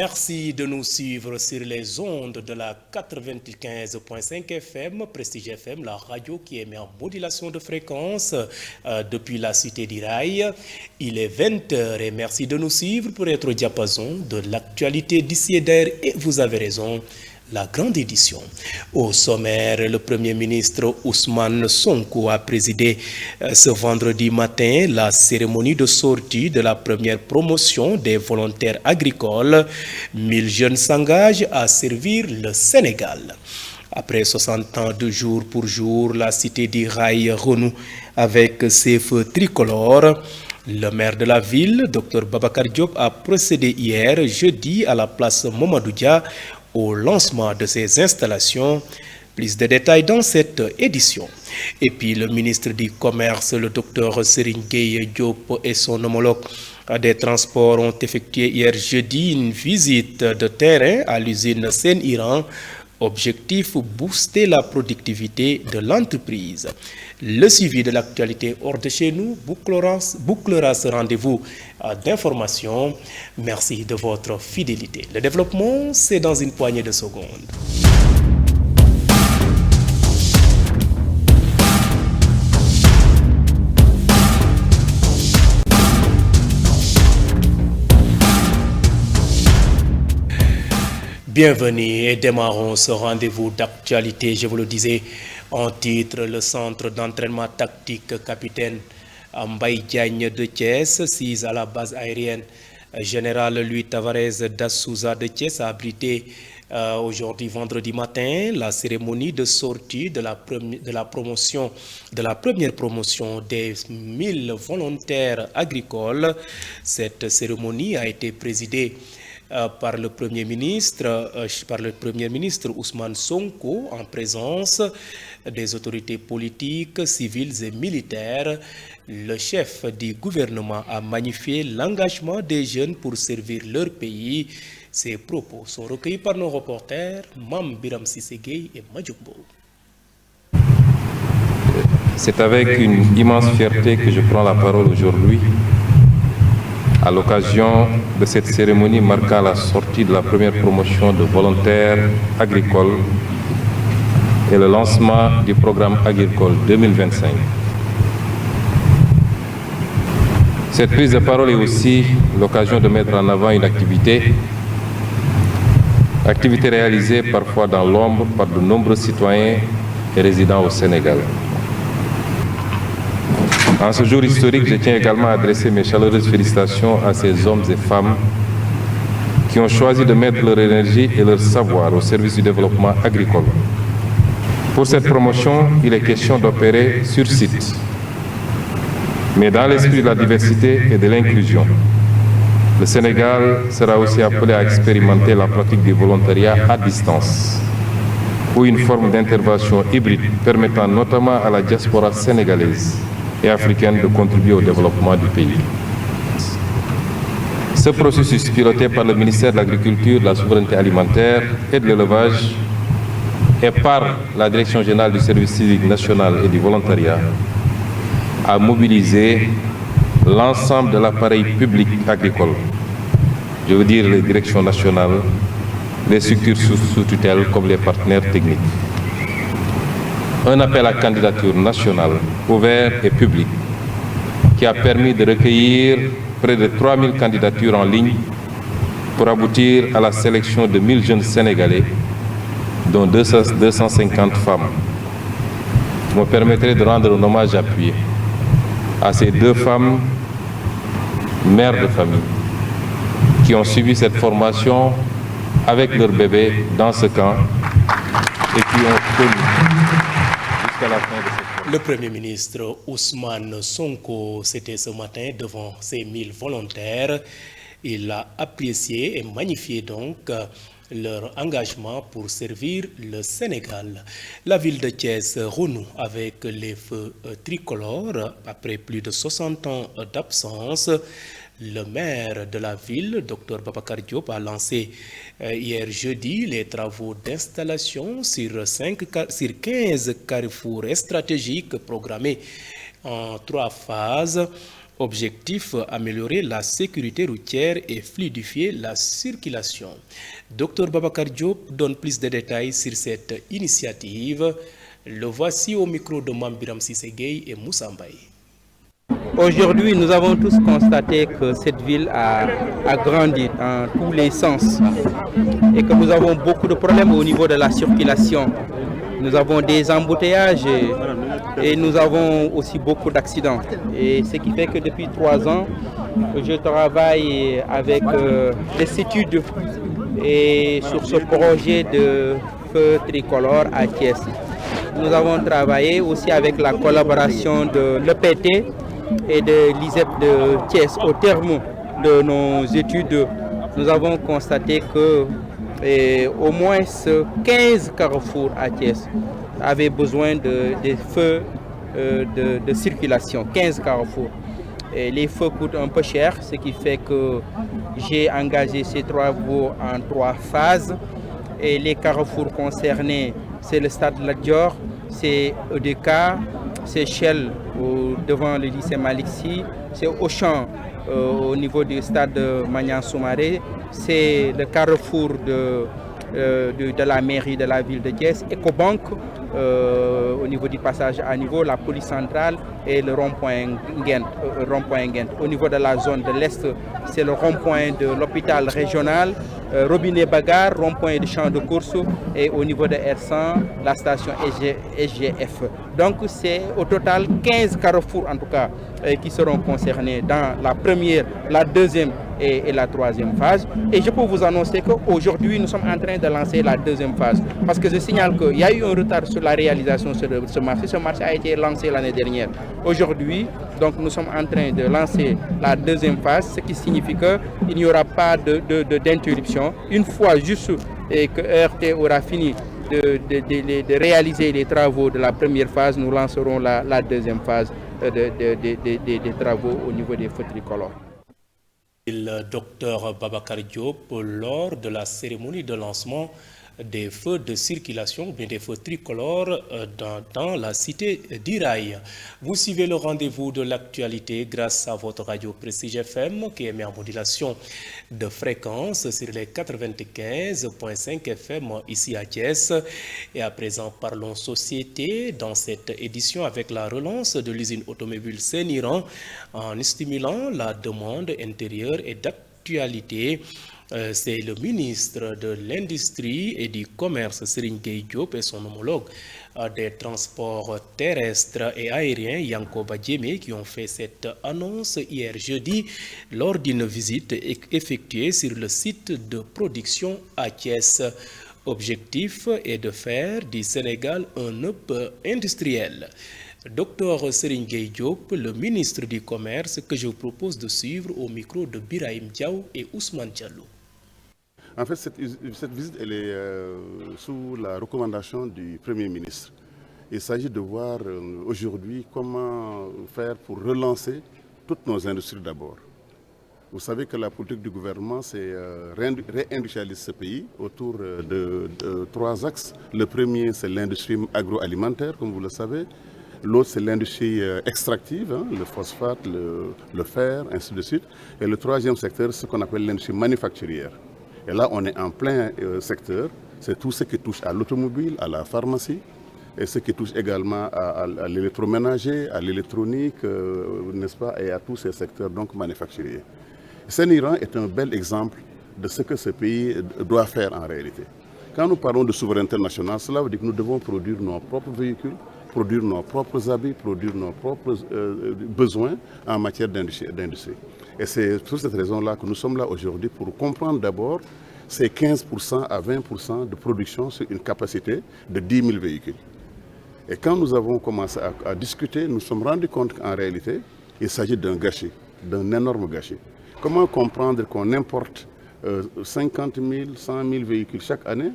Merci de nous suivre sur les ondes de la 95.5 FM, Prestige FM, la radio qui émet en modulation de fréquence depuis la cité d'Iraï. Il est 20h et merci de nous suivre pour être au diapason de l'actualité d'ici et d'ailleurs. Et vous avez raison, la grande édition. Au sommaire, le Premier ministre Ousmane Sonko a présidé ce vendredi matin la cérémonie de sortie de la première promotion des volontaires agricoles. 1000 jeunes s'engagent à servir le Sénégal. Après 60 ans de jour pour jour, la cité d'Iraï renoue avec ses feux tricolores. Le maire de la ville, Dr Babacar Diop, a procédé hier, jeudi, à la place Mamadou Dia, au lancement de ces installations. Plus de détails dans cette édition. Et puis le ministre du Commerce, le docteur Serigne Gueye Diop et son homologue des Transports ont effectué hier jeudi une visite de terrain à l'usine Sen-Iran. Objectif, booster la productivité de l'entreprise. Le suivi de l'actualité hors de chez nous bouclera ce rendez-vous d'information. Merci de votre fidélité. Le développement, c'est dans une poignée de secondes. Bienvenue et démarrons ce rendez-vous d'actualité. Je vous le disais en titre, le centre d'entraînement tactique capitaine Mbaye Diagne de Thiès, 6 à la base aérienne général Louis Tavares d'Assouza de Thiès, a abrité aujourd'hui vendredi matin la cérémonie de sortie de la première promotion des 1000 volontaires agricoles. Cette cérémonie a été présidée par le Premier ministre Ousmane Sonko en présence des autorités politiques, civiles et militaires. Le chef du gouvernement a magnifié l'engagement des jeunes pour servir leur pays. Ces propos sont recueillis par nos reporters Mam Biram Sissegei et Madjoumbo. C'est avec une immense fierté que je prends la parole aujourd'hui à l'occasion de cette cérémonie marquant la sortie de la première promotion de volontaires agricoles et le lancement du programme agricole 2025. Cette prise de parole est aussi l'occasion de mettre en avant une activité réalisée parfois dans l'ombre par de nombreux citoyens et résidents au Sénégal. En ce jour historique, je tiens également à adresser mes chaleureuses félicitations à ces hommes et femmes qui ont choisi de mettre leur énergie et leur savoir au service du développement agricole. Pour cette promotion, il est question d'opérer sur site, mais dans l'esprit de la diversité et de l'inclusion. Le Sénégal sera aussi appelé à expérimenter la pratique du volontariat à distance, ou une forme d'intervention hybride permettant notamment à la diaspora sénégalaise et africaine de contribuer au développement du pays. Ce processus, piloté par le ministère de l'Agriculture, de la Souveraineté alimentaire et de l'Élevage et par la Direction générale du service civique national et du volontariat, a mobilisé l'ensemble de l'appareil public agricole, je veux dire les directions nationales, les structures sous tutelle comme les partenaires techniques. Un appel à candidature nationale, ouvert et public, qui a permis de recueillir près de 3000 candidatures en ligne pour aboutir à la sélection de 1000 jeunes Sénégalais, dont 250 femmes. Vous me permettrez de rendre un hommage appuyé à ces 2 femmes, mères de famille, qui ont suivi cette formation avec leur bébé dans ce camp et qui ont connu jusqu'à la fin de cette formation. Le Premier ministre Ousmane Sonko, c'était ce matin devant ces 1000 volontaires. Il a apprécié et magnifié donc leur engagement pour servir le Sénégal. La ville de Thiès renoue avec les feux tricolores après plus de 60 ans d'absence. Le maire de la ville, Dr Babacar Diop, a lancé hier jeudi les travaux d'installation sur 15 carrefours stratégiques programmés en 3 phases. Objectif, améliorer la sécurité routière et fluidifier la circulation. Dr Babacar Diop donne plus de détails sur cette initiative. Le voici au micro de Mambiram Sissegei et Moussa Mbaye. Aujourd'hui, nous avons tous constaté que cette ville a grandi dans tous les sens et que nous avons beaucoup de problèmes au niveau de la circulation. Nous avons des embouteillages et nous avons aussi beaucoup d'accidents. Et ce qui fait que depuis 3 ans, je travaille avec l'Institut et sur ce projet de feu tricolore à Thiès. Nous avons travaillé aussi avec la collaboration de l'EPT et de l'ISEP de Thiès. Au terme de nos études, nous avons constaté que au moins 15 carrefours à Thiès avaient besoin de feux de circulation, 15 carrefours. Et les feux coûtent un peu cher, ce qui fait que j'ai engagé ces travaux en 3 phases. Et les carrefours concernés, c'est le stade Lat Dior, c'est EDK, c'est Shell devant le lycée Malixi, c'est Auchan au niveau du stade Magnan Soumaré, c'est le carrefour de la mairie de la ville de Thiès, Ecobank au niveau du passage à niveau, la police centrale et le rond-point Nguent. Au niveau de la zone de l'Est, c'est le rond-point de l'hôpital régional, Robinet Bagarre, rond-point de champ de course, et au niveau de R100, la station SGF. Donc c'est au total 15 carrefours en tout cas qui seront concernés dans la première, la deuxième et la 3e phase. Et je peux vous annoncer qu'aujourd'hui nous sommes en train de lancer la 2e phase. Parce que je signale qu'il y a eu un retard sur la réalisation de ce marché. Ce marché a été lancé l'année dernière. Aujourd'hui, donc nous sommes en train de lancer la 2e phase, ce qui signifie qu'il n'y aura pas d'interruption. Une fois juste que ERT aura fini de réaliser les travaux de la première phase, nous lancerons la 2e phase des travaux au niveau des feux tricolores. Le docteur Babacar Diop lors de la cérémonie de lancement des feux de circulation, bien des feux tricolores dans la cité d'Iraï. Vous suivez le rendez-vous de l'actualité grâce à votre radio Prestige FM qui émet en modulation de fréquence sur les 95.5 FM ici à Thiès. Et à présent, parlons société dans cette édition avec la relance de l'usine automobile Séniran en stimulant la demande intérieure et d'actualité. C'est le ministre de l'Industrie et du Commerce, Serigne Gueye Diop, et son homologue des transports terrestres et aériens, Yankoba Diémé, qui ont fait cette annonce hier jeudi lors d'une visite effectuée sur le site de production à Thiès. Objectif est de faire du Sénégal un hub industriel. Docteur Serigne Gueye Diop, le ministre du Commerce, que je vous propose de suivre au micro de Birahim Diaw et Ousmane Diallo. En fait, cette visite, elle est sous la recommandation du Premier ministre. Il s'agit de voir aujourd'hui comment faire pour relancer toutes nos industries d'abord. Vous savez que la politique du gouvernement, c'est réindustrialiser ce pays autour de 3 axes. Le premier, c'est l'industrie agroalimentaire, comme vous le savez. L'autre, c'est l'industrie extractive, le phosphate, le fer, ainsi de suite. Et le 3e secteur, c'est ce qu'on appelle l'industrie manufacturière. Et là, on est en plein secteur. C'est tout ce qui touche à l'automobile, à la pharmacie, et ce qui touche également à l'électroménager, à l'électronique, n'est-ce pas, et à tous ces secteurs donc manufacturiers. Séniran est un bel exemple de ce que ce pays doit faire en réalité. Quand nous parlons de souveraineté nationale, cela veut dire que nous devons produire nos propres véhicules, produire nos propres habits, produire nos propres besoins en matière d'industrie. Et c'est pour cette raison-là que nous sommes là aujourd'hui pour comprendre d'abord ces 15% à 20% de production sur une capacité de 10 000 véhicules. Et quand nous avons commencé à discuter, nous nous sommes rendus compte qu'en réalité, il s'agit d'un gâchis, d'un énorme gâchis. Comment comprendre qu'on importe 50 000, 100 000 véhicules chaque année,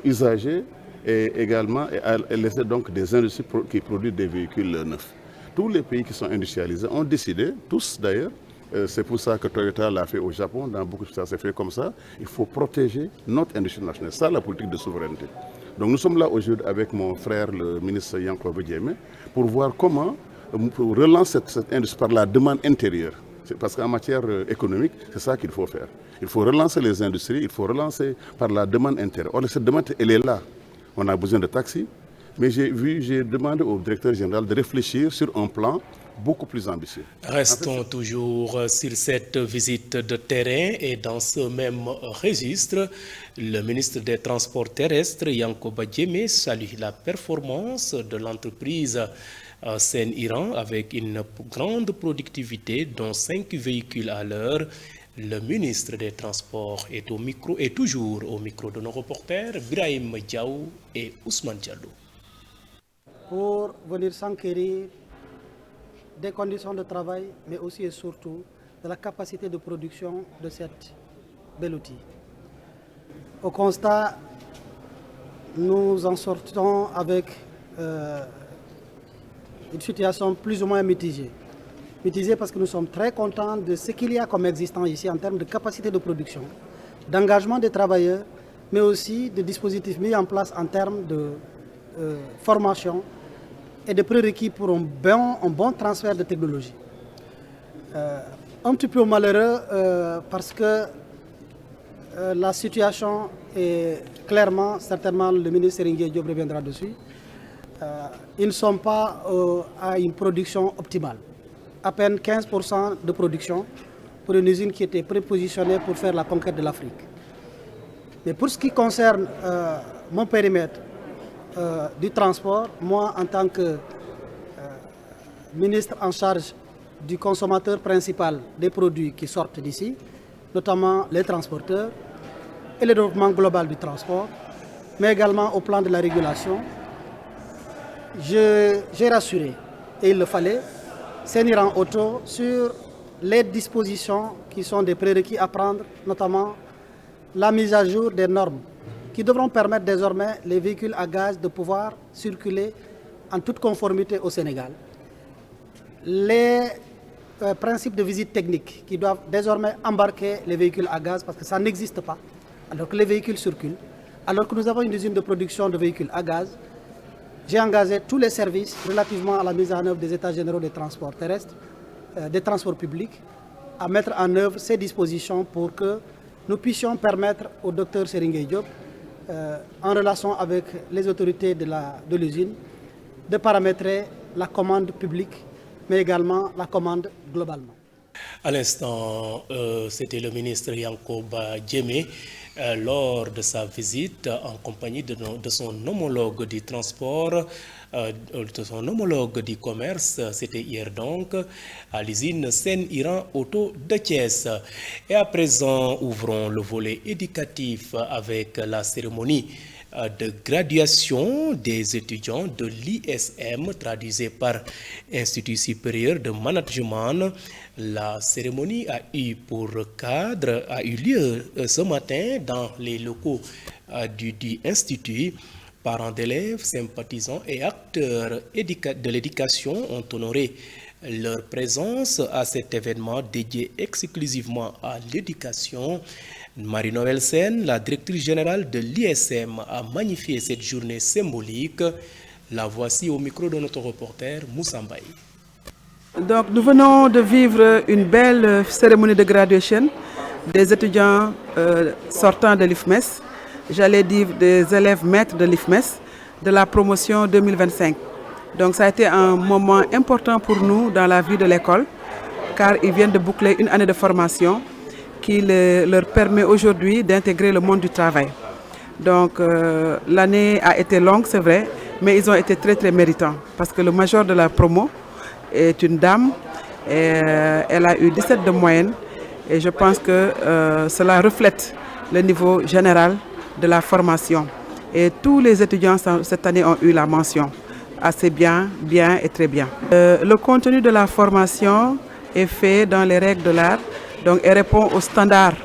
usagés, et également laisser donc des industries qui produisent des véhicules neufs. Tous les pays qui sont industrialisés ont décidé, tous d'ailleurs, c'est pour ça que Toyota l'a fait au Japon, dans beaucoup de cas c'est fait comme ça, il faut protéger notre industrie nationale. C'est ça la politique de souveraineté. Donc nous sommes là aujourd'hui avec mon frère, le ministre Yankoba Diémé, pour voir comment relance cette industrie par la demande intérieure. Parce qu'en matière économique, c'est ça qu'il faut faire. Il faut relancer les industries, il faut relancer par la demande intérieure. Or, cette demande, elle est là. On a besoin de taxis, mais j'ai demandé au directeur général de réfléchir sur un plan beaucoup plus ambitieux. Restons toujours sur cette visite de terrain et dans ce même registre, le ministre des Transports terrestres, Yankoba Diémé, salue la performance de l'entreprise Sen Iran avec une grande productivité, dont 5 véhicules à l'heure. Le ministre des Transports est toujours au micro de nos reporters, Brahim Diaw et Ousmane Diallo. Pour venir s'enquérir des conditions de travail, mais aussi et surtout de la capacité de production de cette belle outil. Au constat, nous en sortons avec une situation plus ou moins mitigée. Mitigée parce que nous sommes très contents de ce qu'il y a comme existant ici en termes de capacité de production, d'engagement des travailleurs, mais aussi de dispositifs mis en place en termes de formation et de prérequis pour un bon transfert de technologie. Un petit peu malheureux parce que la situation est clairement, certainement le ministre Serigne Diop reviendra dessus, ils ne sont pas à une production optimale. À peine 15% de production pour une usine qui était prépositionnée pour faire la conquête de l'Afrique. Mais pour ce qui concerne mon périmètre du transport, moi en tant que ministre en charge du consommateur principal des produits qui sortent d'ici, notamment les transporteurs et le développement global du transport, mais également au plan de la régulation, j'ai rassuré, et il le fallait, Sen Iran Auto sur les dispositions qui sont des prérequis à prendre, notamment la mise à jour des normes qui devront permettre désormais les véhicules à gaz de pouvoir circuler en toute conformité au Sénégal. Les principes de visite technique qui doivent désormais embarquer les véhicules à gaz parce que ça n'existe pas, alors que les véhicules circulent, alors que nous avons une usine de production de véhicules à gaz. J'ai engagé tous les services relativement à la mise en œuvre des états généraux des transports terrestres, des transports publics, à mettre en œuvre ces dispositions pour que nous puissions permettre au docteur Serigne Diop, en relation avec les autorités de l'usine, de paramétrer la commande publique, mais également la commande globalement. À l'instant, c'était le ministre Yankoba Diémé lors de sa visite en compagnie de son homologue du transport, de son homologue du commerce. C'était hier donc à l'usine Sen Iran Auto de Thiès. Et à présent, ouvrons le volet éducatif avec la cérémonie de graduation des étudiants de l'ISM, traduisé par Institut supérieur de management. La cérémonie a eu lieu ce matin dans les locaux du Institut. Parents d'élèves, sympathisants et acteurs de l'éducation ont honoré leur présence à cet événement dédié exclusivement à l'éducation. Marie-Noël Sen, la directrice générale de l'ISM, a magnifié cette journée symbolique. La voici au micro de notre reporter Moussa Mbaye. Donc, nous venons de vivre une belle cérémonie de graduation des étudiants sortant de l'IFMES, j'allais dire des élèves maîtres de l'IFMES, de la promotion 2025. Donc ça a été un moment important pour nous dans la vie de l'école, car ils viennent de boucler une année de formation qui leur permet aujourd'hui d'intégrer le monde du travail. Donc l'année a été longue, c'est vrai, mais ils ont été très très méritants, parce que le major de la promo est une dame, et elle a eu 17 de moyenne, et je pense que cela reflète le niveau général de la formation. Et tous les étudiants cette année ont eu la mention assez bien, bien et très bien. Le contenu de la formation est fait dans les règles de l'art, donc elle répond aux standards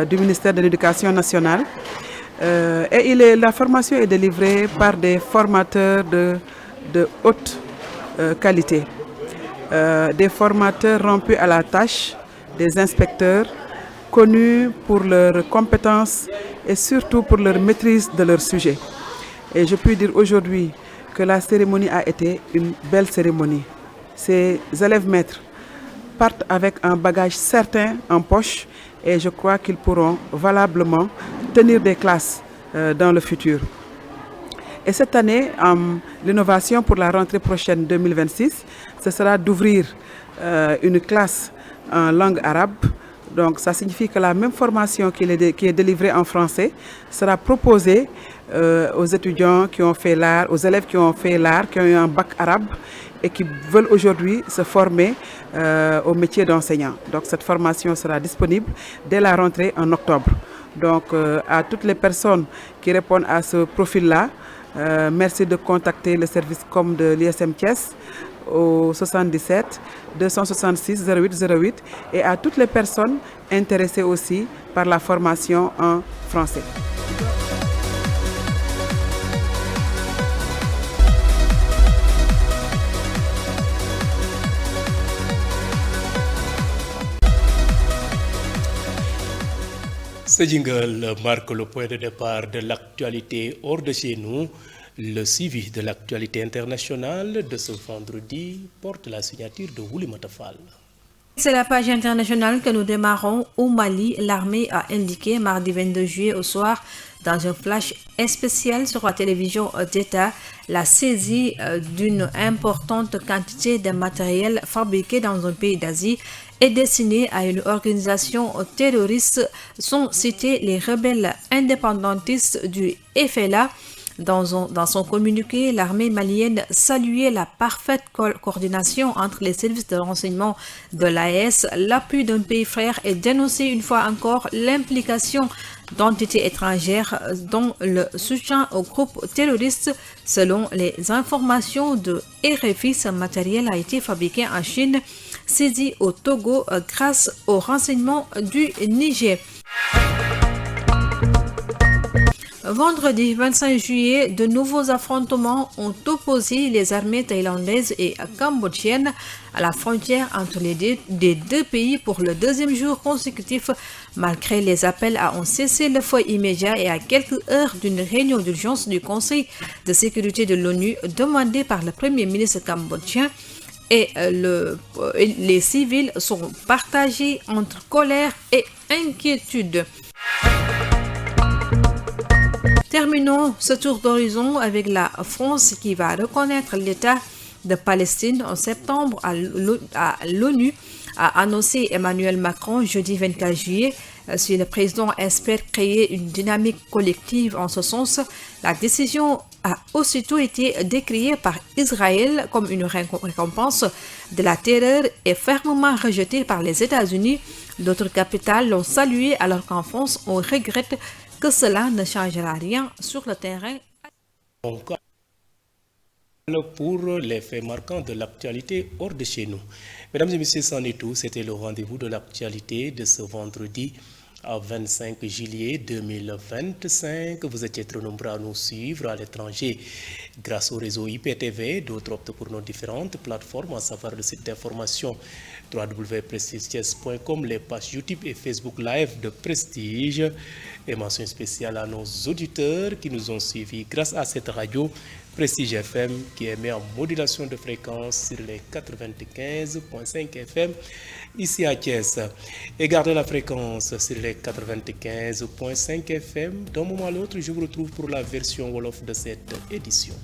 du ministère de l'Éducation nationale. Et la formation est délivrée par des formateurs de haute qualité, des formateurs rompus à la tâche, des inspecteurs connus pour leurs compétences et surtout pour leur maîtrise de leur sujet. Et je puis dire aujourd'hui que la cérémonie a été une belle cérémonie, ces élèves maîtres partent avec un bagage certain en poche et je crois qu'ils pourront valablement tenir des classes dans le futur. Et cette année, l'innovation pour la rentrée prochaine 2026, ce sera d'ouvrir une classe en langue arabe. Donc ça signifie que la même formation qui est délivrée en français sera proposée aux étudiants qui ont fait l'art, aux élèves qui ont fait l'art, qui ont eu un bac arabe et qui veulent aujourd'hui se former au métier d'enseignant. Donc cette formation sera disponible dès la rentrée en octobre. Donc à toutes les personnes qui répondent à ce profil-là, merci de contacter le service com de l'ISM Thiès au 77 266 08 08 et à toutes les personnes intéressées aussi par la formation en français. Ce jingle marque le point de départ de l'actualité hors de chez nous. Le suivi de l'actualité internationale de ce vendredi porte la signature de Oulimata Fall. C'est la page internationale que nous démarrons au Mali. L'armée a indiqué mardi 22 juillet au soir dans un flash spécial sur la télévision d'État la saisie d'une importante quantité de matériel fabriqué dans un pays d'Asie et destiné à une organisation terroriste. Sont cités les rebelles indépendantistes du FLA. Dans son communiqué, l'armée malienne saluait la parfaite coordination entre les services de renseignement de l'AES, l'appui d'un pays frère et dénonçait une fois encore l'implication d'entités étrangères dans le soutien aux groupes terroristes. Selon les informations de RFI, ce matériel a été fabriqué en Chine, saisi au Togo grâce aux renseignements du Niger. Vendredi 25 juillet, de nouveaux affrontements ont opposé les armées thaïlandaises et cambodgiennes à la frontière entre les deux pays pour le deuxième jour consécutif, malgré les appels à un cessez-le-feu immédiat et à quelques heures d'une réunion d'urgence du Conseil de sécurité de l'ONU demandée par le Premier ministre cambodgien. Et les civils sont partagés entre colère et inquiétude. Terminons ce tour d'horizon avec la France qui va reconnaître l'État de Palestine en septembre à l'ONU, a annoncé Emmanuel Macron jeudi 24 juillet. Si le président espère créer une dynamique collective en ce sens, la décision a aussitôt été décriée par Israël comme une récompense de la terreur et fermement rejetée par les États-Unis. D'autres capitales l'ont salué alors qu'en France, on regrette que cela ne changera rien sur le terrain. Pour les faits marquants de l'actualité hors de chez nous. Mesdames et messieurs, c'en est tout. C'était le rendez-vous de l'actualité de ce vendredi 25 juillet 2025. Vous étiez trop nombreux à nous suivre à l'étranger grâce au réseau IPTV. D'autres optent pour nos différentes plateformes, à savoir le site d'information www.prestigethies.com, les pages YouTube et Facebook Live de Prestige. Et mention spéciale à nos auditeurs qui nous ont suivis grâce à cette radio Prestige FM qui émet en modulation de fréquence sur les 95.5 FM ici à Thiès. Et gardez la fréquence sur les 95.5 FM. D'un moment à l'autre, je vous retrouve pour la version Wolof de cette édition.